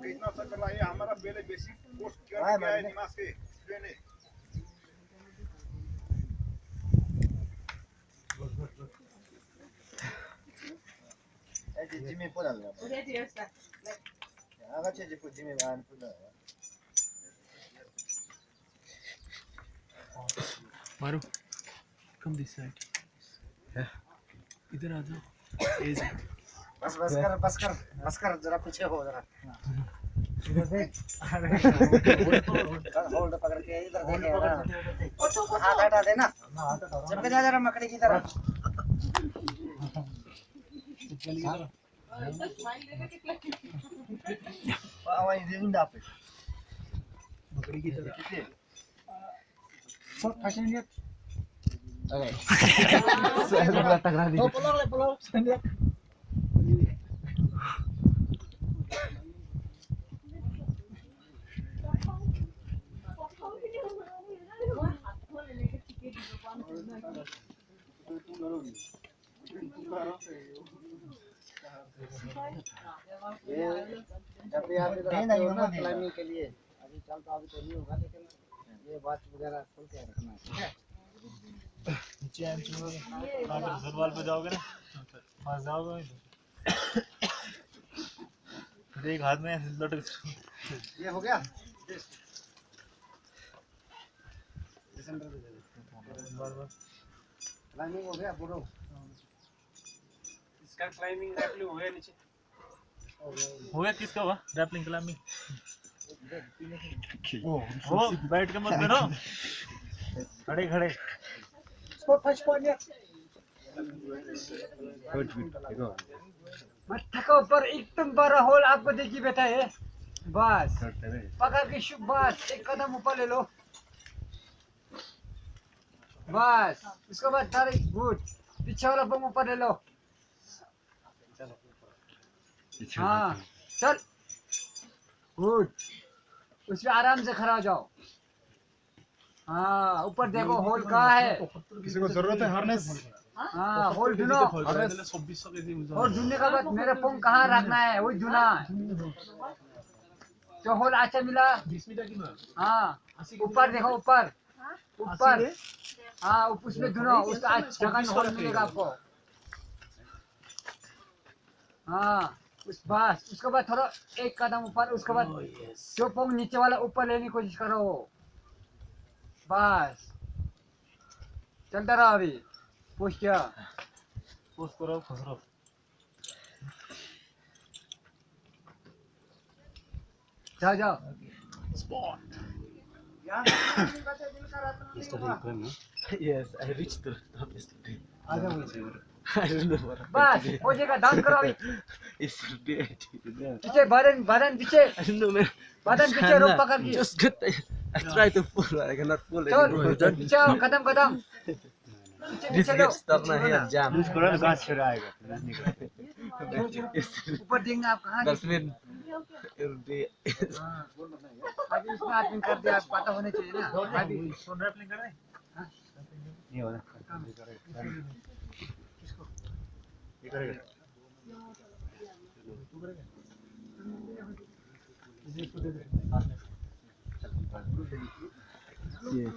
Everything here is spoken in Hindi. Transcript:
इतना अच्छा कर रहा है हमारा पहले बेसिक कोर्स किया है निमास के ने जिम्मे पोलाल्ला आगा चाहिँ जिम्मे आन पुला मारो कम दिस साइड इधर आ जाओ एज बस कर जरा पीछे हो जरा इधर देख होल्ड पकड़ के इधर देख हाथ हटा देना चमके जा जरा मकड़ी की तरफ आवाज दे इंदा पे मकड़ी की तरह सब फसेंगे ओके टकरा दी पुलाव संजय जब भी आप इधर आते हो ना क्लाइंबिंग के लिए अभी चल तो अभी तो नहीं होगा लेकिन ये बात वगैरह खोल के रखना ठीक है नीचे सलवाल पे जाओगे ना फंस जाओगे एक हाथ में लटक ये हो गया क्लाइंबिंग हो गया बोलो इसका क्लाइंबिंग रैपलिंग हो गया नीचे हो गया किसका हुआ रैपलिंग क्लाइंबिंग वो बैठ के मत करो खड़े खड़े स्पॉट फर्स्ट पॉइंट मत्था के ऊपर एकदम बड़ा होल आपको देखिए बेटा है बस पकड़ के शुभ बस एक कदम ऊपर ले लो बस उसके बाद डायरेक्ट गुड पीछे वाला बम ऊपर ले लो हाँ चल गुड उसमें आराम से खड़ा हो जाओ हाँ ऊपर देखो होल कहाँ है किसी को जरूरत है हार्नेस हाँ होल ढूंढो और ढूंढने का बाद मेरे फोन कहाँ रखना है वही ढूंढना जो होल अच्छा मिला हाँ ऊपर देखो ऊपर ऊपर हाँ उसमें ढूंढो उसका जगह में होल मिलेगा आपको हाँ उस बस उसके बाद थोड़ा एक कदम ऊपर उसके बाद जो पोंग नीचे वाला ऊपर लेने की कोशिश करो बस चलता रहा अभी पुश किया पोस्ट करो खुश रहो जाओ जाओ spot yes I reached the top yesterday आ जाओ I don't know what बस हो जाएगा डाउन करो अभी yesterday पीछे बदन बदन पीछे I don't know man बदन पीछे रोक पकड़ के just get I try to pull I cannot pull चल anymore पीछे आओ, कदम कदम this पीछे लो gets stuck my hair jam गाछ छोड़ आएगा ऊपर देखना आप कहाँ that's mean every अभी इसमें आदमी कर दिया पता होने चाहिए ना अभी फोन रैपलिंग कर रहे हैं नहीं होगा ये करेगा तू करेगा ये